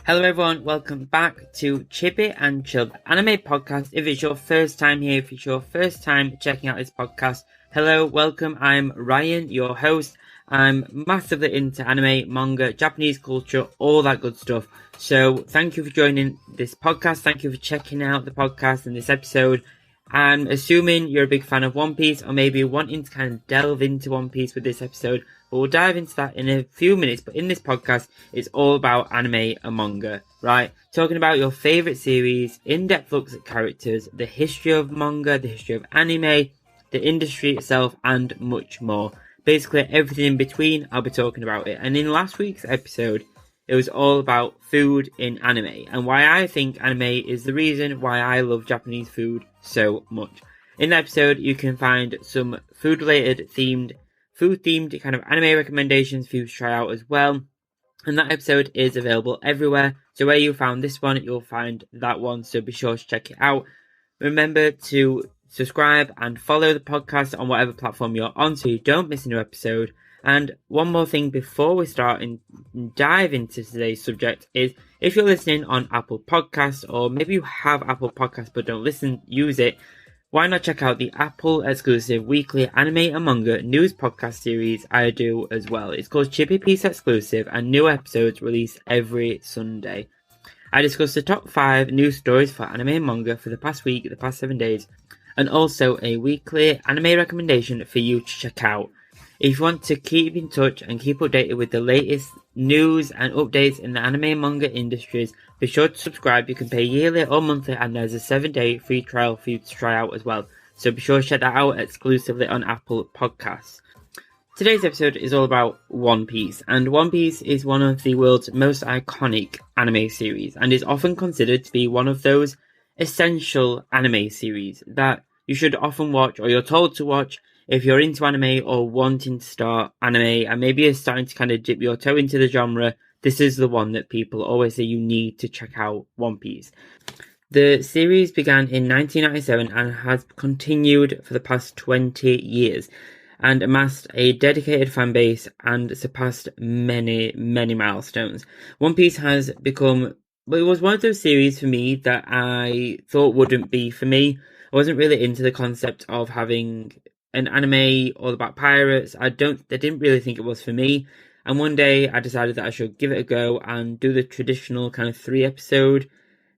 Hello everyone, welcome back to Chibi and Chill, the anime podcast. If it's your first time here, if it's your first time checking out this podcast, hello, welcome. I'm Ryan, your host. I'm massively into anime, manga, Japanese culture, all that good stuff. So thank you for joining this podcast. Thank you for checking out the podcast and this episode. I'm assuming you're a big fan of One Piece, or maybe wanting to kind of delve into One Piece with this episode. But we'll dive into that in a few minutes. But in this podcast, it's all about anime and manga, right? Talking about your favourite series, in-depth looks at characters, the history of manga, the history of anime, the industry itself, and much more. Basically, everything in between, I'll be talking about it. And in last week's episode, it was all about food in anime, and why I think anime is the reason why I love Japanese food so much. In the episode, you can find some food-related food-themed kind of anime recommendations for you to try out as well. And that episode is available everywhere. So where you found this one, you'll find that one. So be sure to check it out. Remember to subscribe and follow the podcast on whatever platform you're on so you don't miss a new episode. And one more thing before we start and dive into today's subject is, if you're listening on Apple Podcasts, or maybe you have Apple Podcasts but don't use it, why not check out the Apple exclusive weekly anime and manga news podcast series I do as well. It's called Chibi Chill Exclusive, and new episodes release every Sunday. I discuss the top 5 news stories for anime and manga for the past week, the past 7 days, and also a weekly anime recommendation for you to check out. If you want to keep in touch and keep updated with the latest news and updates in the anime and manga industries, be sure to subscribe. You can pay yearly or monthly, and there's a 7-day free trial for you to try out as well. So be sure to check that out exclusively on Apple Podcasts. Today's episode is all about One Piece, and One Piece is one of the world's most iconic anime series, and is often considered to be one of those essential anime series that you should often watch, or you're told to watch, if you're into anime or wanting to start anime, and maybe you're starting to kind of dip your toe into the genre. This is the one that people always say you need to check out, One Piece. The series began in 1997 and has continued for the past 20 years and amassed a dedicated fan base and surpassed many, many milestones. One Piece has become, well, it was one of those series for me that I thought wouldn't be for me. I wasn't really into the concept of having an anime all about pirates. I didn't really think it was for me. And one day I decided that I should give it a go and do the traditional kind of 3-episode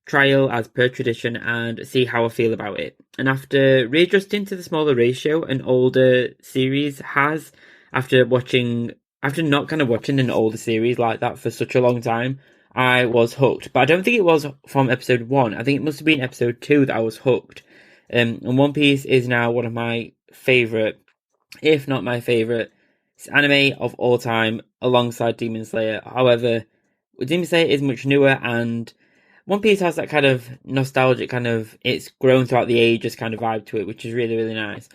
trial as per tradition and see how I feel about it. And after readjusting to the smaller ratio an older series has, after not kind of watching an older series like that for such a long time, I was hooked. But I don't think it was from episode 1. I think it must have been episode 2 that I was hooked. And One Piece is now one of my favourite, if not my favourite, anime of all time, alongside Demon Slayer. However, Demon Slayer is much newer, and One Piece has that kind of nostalgic it's grown throughout the ages kind of vibe to it, which is really, really nice.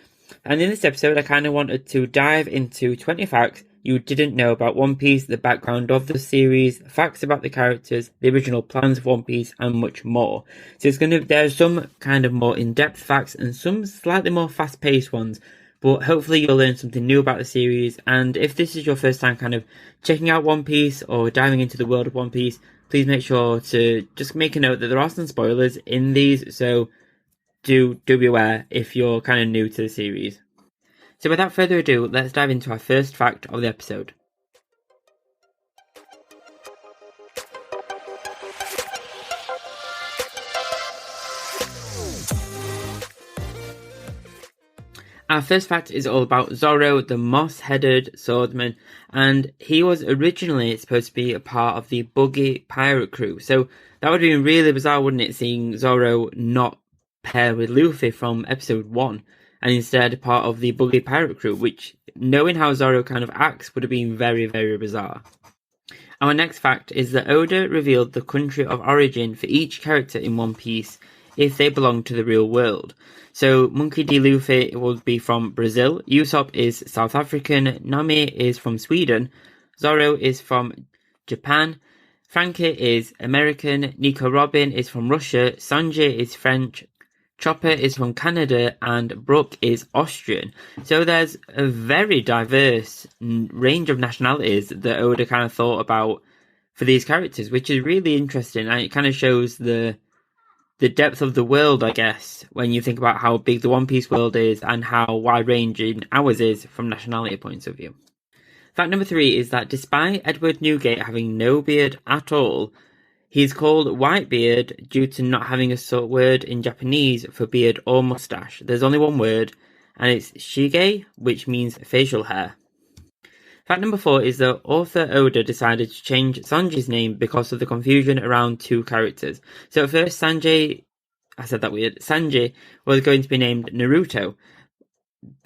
And in this episode, I kind of wanted to dive into 20 facts you didn't know about One Piece, the background of the series, facts about the characters, the original plans of One Piece, and much more. So there's some kind of more in-depth facts and some slightly more fast-paced ones, but hopefully you'll learn something new about the series. And if this is your first time kind of checking out One Piece or diving into the world of One Piece, please make sure to just make a note that there are some spoilers in these, so do be aware if you're kind of new to the series. So without further ado, let's dive into our first fact of the episode. Our first fact is all about Zoro, the moss-headed swordsman, and he was originally supposed to be a part of the Buggy pirate crew. So that would have been really bizarre, wouldn't it, seeing Zoro not pair with Luffy from episode 1, and instead part of the Buggy pirate crew, which, knowing how Zoro kind of acts, would have been very, very bizarre. Our next fact is that Oda revealed the country of origin for each character in One Piece if they belong to the real world. So Monkey D. Luffy will be from Brazil, Usopp is South African, Nami is from Sweden, Zoro is from Japan, Frankie is American, Nico Robin is from Russia, Sanji is French, Chopper is from Canada, and Brooke is Austrian. So there's a very diverse range of nationalities that Oda kind of thought about for these characters, which is really interesting, and it kind of shows the depth of the world, I guess, when you think about how big the One Piece world is and how wide-ranging ours is from nationality points of view. Fact number 3 is that despite Edward Newgate having no beard at all, he's called Whitebeard due to not having a word in Japanese for beard or mustache. There's only one word, and it's shige, which means facial hair. Fact number 4 is that author Oda decided to change Sanji's name because of the confusion around 2 characters. So at first, Sanji was going to be named Naruto.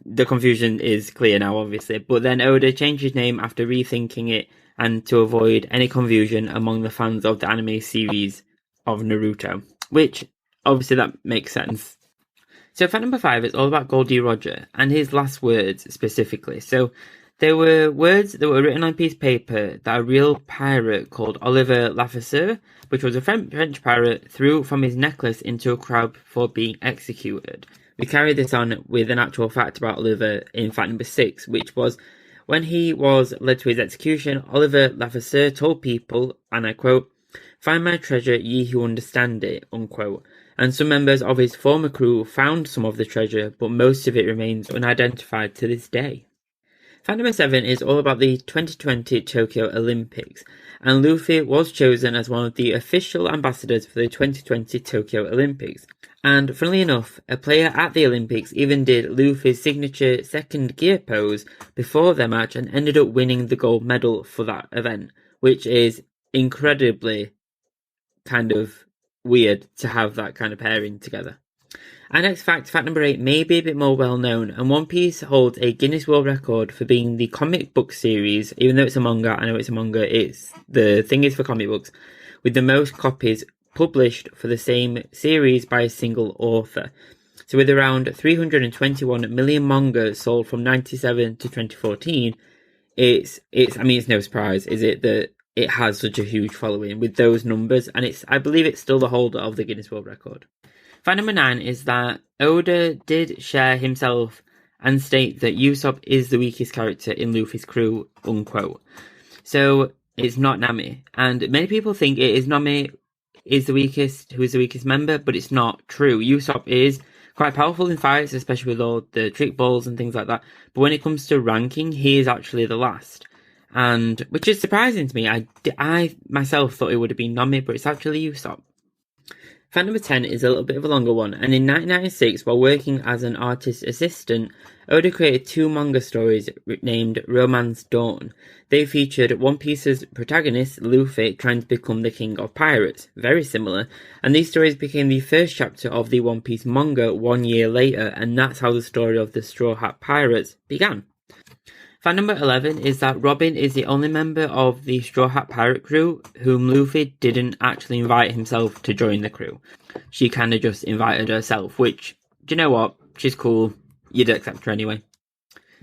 The confusion is clear now, obviously, but then Oda changed his name after rethinking it and to avoid any confusion among the fans of the anime series of Naruto, which obviously that makes sense. So fact number 5 is all about Goldie Roger and his last words specifically. So there were words that were written on a piece of paper that a real pirate called Oliver Lafasseur, which was a French pirate, threw from his necklace into a crowd before being executed. We carried this on with an actual fact about Oliver in fact number 6, which was when he was led to his execution, Oliver Lafasseur told people, and I quote, "Find my treasure, ye who understand it," unquote. And some members of his former crew found some of the treasure, but most of it remains unidentified to this day. Fact number 7 is all about the 2020 Tokyo Olympics, and Luffy was chosen as one of the official ambassadors for the 2020 Tokyo Olympics. And funnily enough, a player at the Olympics even did Luffy's signature second gear pose before their match and ended up winning the gold medal for that event, which is incredibly kind of weird to have that kind of pairing together. Our next fact number 8, may be a bit more well known, and One Piece holds a Guinness World Record for being the comic book series, even though it's a manga, I know it's a manga, the thing is for comic books, with the most copies published for the same series by a single author. So with around 321 million mangas sold from 1997 to 2014, it's no surprise, is it, that it has such a huge following with those numbers, and I believe it's still the holder of the Guinness World Record. Fact number 9 is that Oda did share himself and state that Usopp is the weakest character in Luffy's crew, unquote. So it's not Nami, and many people think it is Nami who is the weakest member, but it's not true. Usopp is quite powerful in fights, especially with all the trick balls and things like that, but when it comes to ranking, he is actually the last, and which is surprising to me. I myself thought it would have been Nami, but it's actually Usopp. Fact number 10 is a little bit of a longer one, and in 1996, while working as an artist assistant, Oda created 2 manga stories named Romance Dawn. They featured One Piece's protagonist, Luffy, trying to become the king of pirates, very similar, and these stories became the first chapter of the One Piece manga 1 year later, and that's how the story of the Straw Hat Pirates began. Fact number 11 is that Robin is the only member of the Straw Hat Pirate crew whom Luffy didn't actually invite himself to join the crew. She kind of just invited herself, which, do you know what? She's cool. You'd accept her anyway.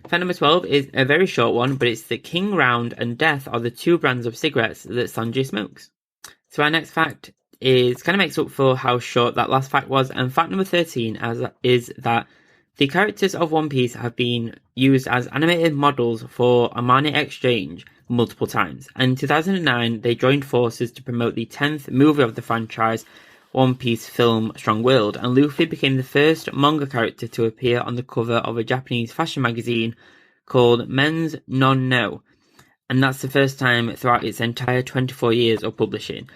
Fact number 12 is a very short one, but it's that King Round and Death are the 2 brands of cigarettes that Sanji smokes. So our next fact kind of makes up for how short that last fact was, and fact number 13 is that the characters of One Piece have been used as animated models for Armani Exchange multiple times, and in 2009 they joined forces to promote the 10th movie of the franchise, One Piece film Strong World, and Luffy became the first manga character to appear on the cover of a Japanese fashion magazine called Men's Non-No, and that's the first time throughout its entire 24 years of publishing.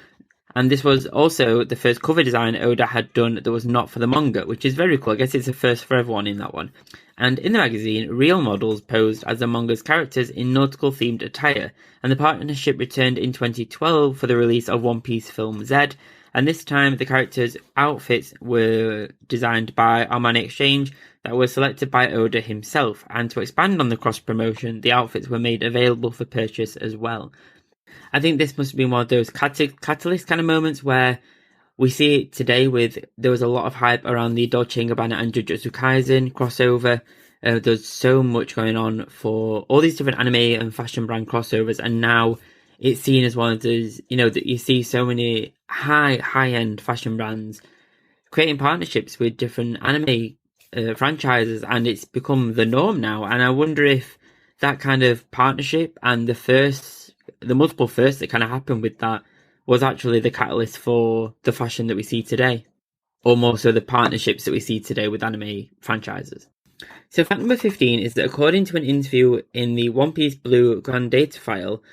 And this was also the first cover design Oda had done that was not for the manga, which is very cool. I guess it's a first for everyone in that one. And in the magazine, real models posed as the manga's characters in nautical-themed attire, and the partnership returned in 2012 for the release of One Piece film Z, and this time the characters' outfits were designed by Armani Exchange that were selected by Oda himself, and to expand on the cross-promotion, the outfits were made available for purchase as well. I think this must have been one of those catalyst kind of moments where we see it today there was a lot of hype around the Dolce & Gabbana and Jujutsu Kaisen crossover. There's so much going on for all these different anime and fashion brand crossovers, and now it's seen as one of those, that you see so many high-end fashion brands creating partnerships with different anime franchises, and it's become the norm now. And I wonder if that kind of partnership and the first the multiple firsts that kind of happened with that was actually the catalyst for the fashion that we see today, or more so the partnerships that we see today with anime franchises. So fact number 15 is that according to an interview in the One Piece Blue Grand Data file,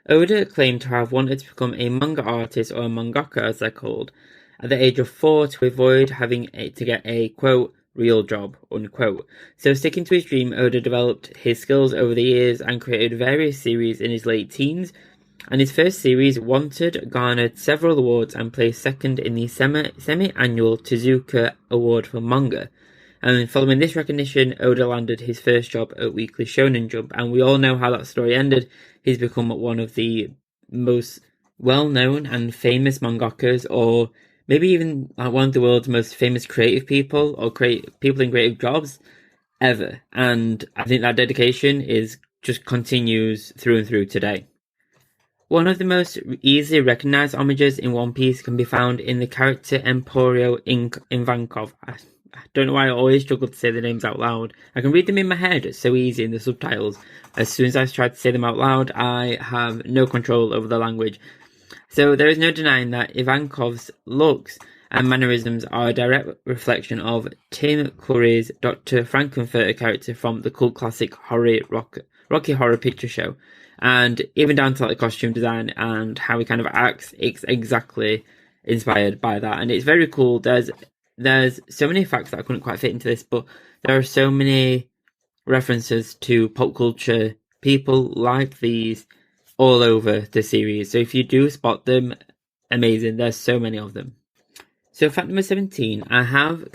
Oda claimed to have wanted to become a manga artist, or a mangaka as they're called, at the age of 4 to avoid having to get a, quote, real job, unquote. So sticking to his dream, Oda developed his skills over the years and created various series in his late teens, and his first series, Wanted, garnered several awards and placed second in the semi-annual Tezuka Award for Manga. And following this recognition, Oda landed his first job at Weekly Shonen Jump, and we all know how that story ended. He's become one of the most well-known and famous mangakas, or maybe even one of the world's most famous creative people, or people in creative jobs ever. And I think that dedication just continues through and through today. One of the most easily recognized homages in One Piece can be found in the character Emporio Ivankov. I don't know why I always struggle to say the names out loud. I can read them in my head, it's so easy in the subtitles. As soon as I try to say them out loud, I have no control over the language. So there is no denying that Ivankov's looks and mannerisms are a direct reflection of Tim Curry's Dr. Frankenfurter character from the cult classic Rocky Horror Picture Show. And even down to the costume design and how he kind of acts, it's exactly inspired by that. And it's very cool. There's so many facts that I couldn't quite fit into this, but there are so many references to pop culture, people like these all over the series. So if you do spot them, amazing. There's so many of them. So fact number 17, I have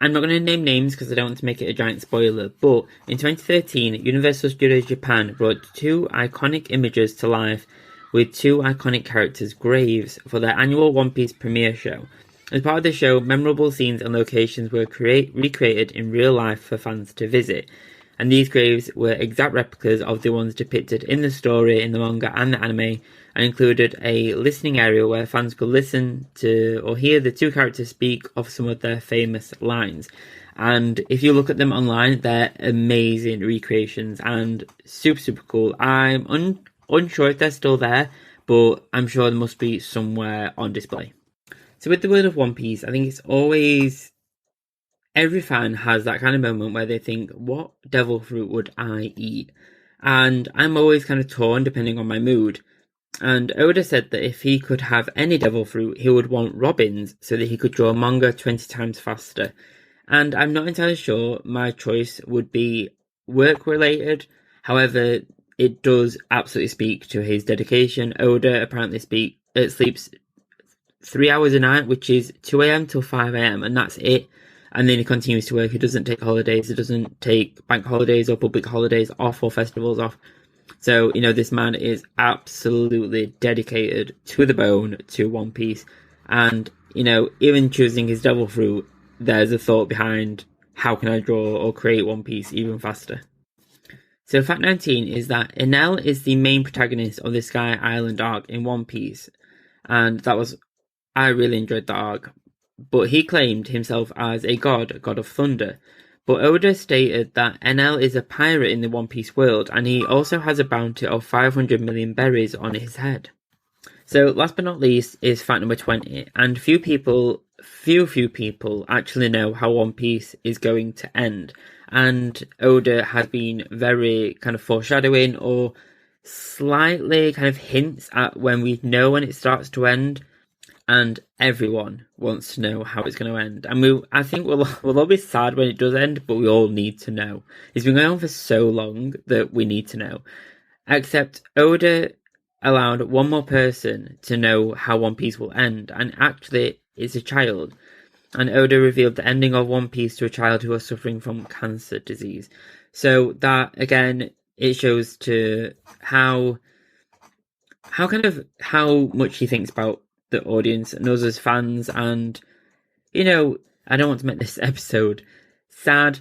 I'm not going to name names because I don't want to make it a giant spoiler, but in 2013, Universal Studios Japan brought 2 iconic images to life with 2 iconic characters' graves for their annual One Piece premiere show. As part of the show, memorable scenes and locations were recreated in real life for fans to visit, and these graves were exact replicas of the ones depicted in the story, in the manga and the anime, and included a listening area where fans could listen to or hear the 2 characters speak of some of their famous lines. And if you look at them online, they're amazing recreations and super, super cool. I'm unsure if they're still there, but I'm sure they must be somewhere on display. So with the world of One Piece, I think it's always... every fan has that kind of moment where they think, what devil fruit would I eat? And I'm always kind of torn depending on my mood. And Oda said that if he could have any devil fruit, he would want Robin's so that he could draw manga 20 times faster. And I'm not entirely sure my choice would be work-related. However, it does absolutely speak to his dedication. Oda apparently sleeps 3 hours a night, which is 2 a.m. till 5 a.m. and that's it. And then he continues to work. He doesn't take holidays. He doesn't take bank holidays or public holidays off or festivals off. So, this man is absolutely dedicated to the bone to One Piece. And, even choosing his devil fruit, there's a thought behind how can I draw or create One Piece even faster. So fact 19 is that Enel is the main protagonist of the Sky Island arc in One Piece. And I really enjoyed that arc. But he claimed himself as a god of thunder. But Oda stated that Enel is a pirate in the One Piece world, and he also has a bounty of 500 million berries on his head. So last but not least is fact number 20, and few people actually know how One Piece is going to end. And Oda has been very kind of foreshadowing or slightly kind of hints at when we know when it starts to end. And everyone wants to know how it's going to end. And I think we'll all be sad when it does end, but we all need to know. It's been going on for so long that we need to know. Except Oda allowed one more person to know how One Piece will end, and actually it's a child. And Oda revealed the ending of One Piece to a child who was suffering from cancer disease. So that, again, it shows to how much he thinks about the audience and us as fans. And I don't want to make this episode sad,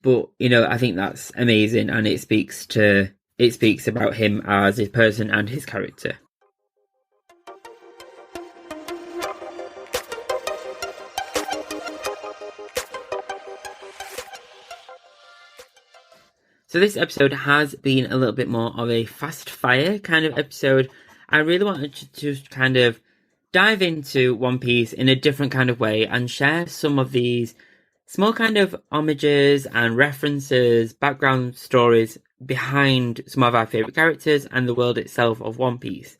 but I think that's amazing, and it speaks about him as a person and his character. So this episode has been a little bit more of a fast fire kind of episode. I really wanted to just kind of dive into One Piece in a different kind of way and share some of these small kind of homages and references, background stories behind some of our favourite characters and the world itself of One Piece.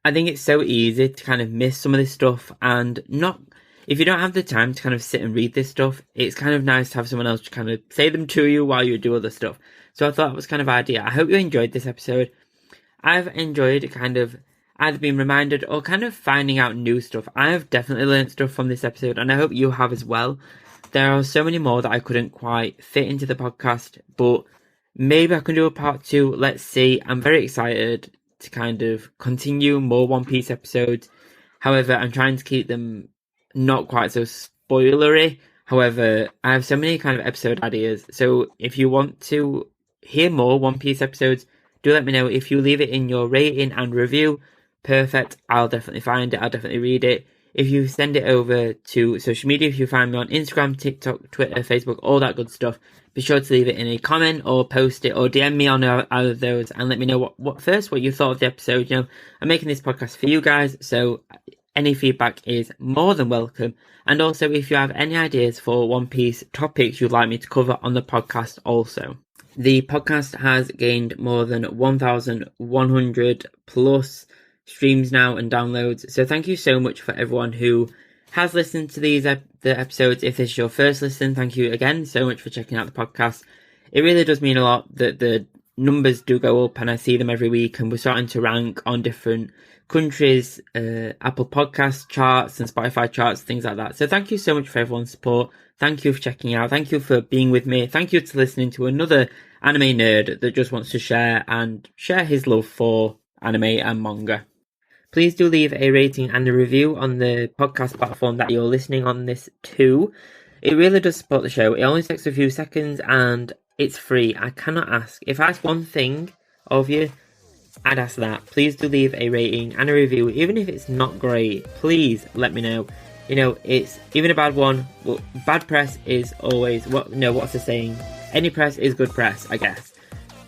I think it's so easy to kind of miss some of this stuff and not... If you don't have the time to kind of sit and read this stuff, it's kind of nice to have someone else to kind of say them to you while you do other stuff. So I thought that was kind of idea. I hope you enjoyed this episode. I've enjoyed kind of either being reminded or kind of finding out new stuff. I have definitely learned stuff from this episode, and I hope you have as well. There are so many more that I couldn't quite fit into the podcast, but maybe I can do a part 2. Let's see. I'm very excited to kind of continue more One Piece episodes. However, I'm trying to keep them not quite so spoilery. However, I have so many kind of episode ideas. So if you want to hear more One Piece episodes, do let me know. If you leave it in your rating and review, perfect. I'll definitely find it. I'll definitely read it. If you send it over to social media, if you find me on Instagram, TikTok, Twitter, Facebook, all that good stuff, be sure to leave it in a comment or post it or DM me on either of those and let me know what you thought of the episode. You know, I'm making this podcast for you guys, so any feedback is more than welcome. And also, if you have any ideas for One Piece topics you'd like me to cover on the podcast also. The podcast has gained more than 1,100 plus streams now and downloads. So thank you so much for everyone who has listened to the episodes. If this is your first listen, thank you again so much for checking out the podcast. It really does mean a lot that the numbers do go up and I see them every week, and we're starting to rank on different countries, Apple Podcast charts and Spotify charts, things like that. So thank you so much for everyone's support. Thank you for checking out. Thank you for being with me. Thank you to listening to another anime nerd that just wants to share his love for anime and manga. Please do leave a rating and a review on the podcast platform that you're listening on this to. It really does support the show. It only takes a few seconds and it's free. I cannot ask. If I ask one thing of you, I'd ask that. Please do leave a rating and a review. Even if it's not great, please let me know. You know, it's even a bad one. Well, bad press is always... what's the saying? Any press is good press, I guess.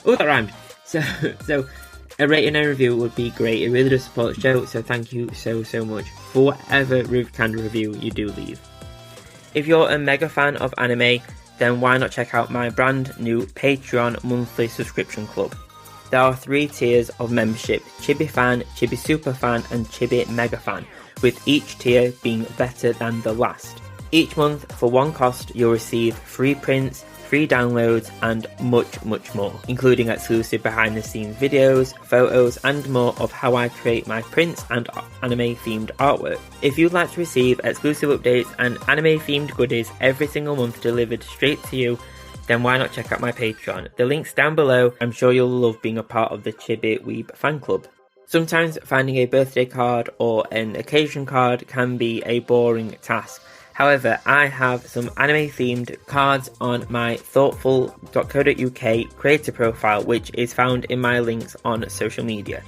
Oh, that rhymed. So a rating and a review would be great. It really does support the show, so thank you so much for whatever kind of review you do leave. If you're a mega fan of anime, then why not check out my brand new Patreon monthly subscription club. There are 3 tiers of membership: Chibi Fan, Chibi Super Fan and Chibi Mega Fan, with each tier being better than the last. Each month, for one cost, you'll receive free prints, free downloads and much more, including exclusive behind the scenes videos, photos and more of how I create my prints and anime themed artwork. If you'd like to receive exclusive updates and anime themed goodies every single month delivered straight to you, then why not check out my Patreon? The link's down below. I'm sure you'll love being a part of the Chibi Weeb fan club. Sometimes finding a birthday card or an occasion card can be a boring task. However, I have some anime-themed cards on my Thortful.co.uk creator profile, which is found in my links on social media.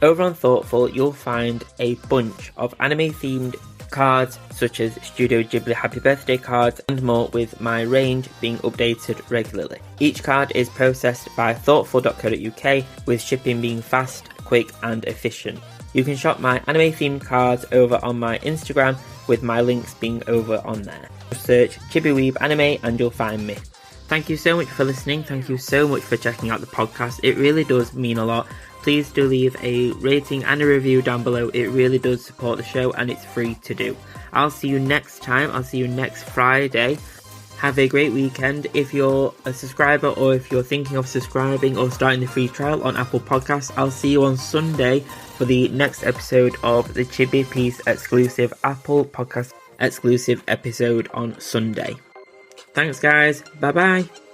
Over on Thortful, you'll find a bunch of anime-themed cards, such as Studio Ghibli Happy Birthday cards and more, with my range being updated regularly. Each card is processed by Thortful.co.uk, with shipping being fast, quick and efficient. You can shop my anime-themed cards over on my Instagram, with my links being over on there. Just search Chibi Weeb Anime and you'll find me. Thank you so much for listening. Thank you so much for checking out the podcast. It really does mean a lot. Please do leave a rating and a review down below. It really does support the show and it's free to do. I'll see you next time. I'll see you next Friday. Have a great weekend. If you're a subscriber or if you're thinking of subscribing or starting the free trial on Apple Podcasts, I'll see you on Sunday for the next episode of the Chibi Piece exclusive Apple Podcast exclusive episode on Sunday. Thanks guys. Bye bye.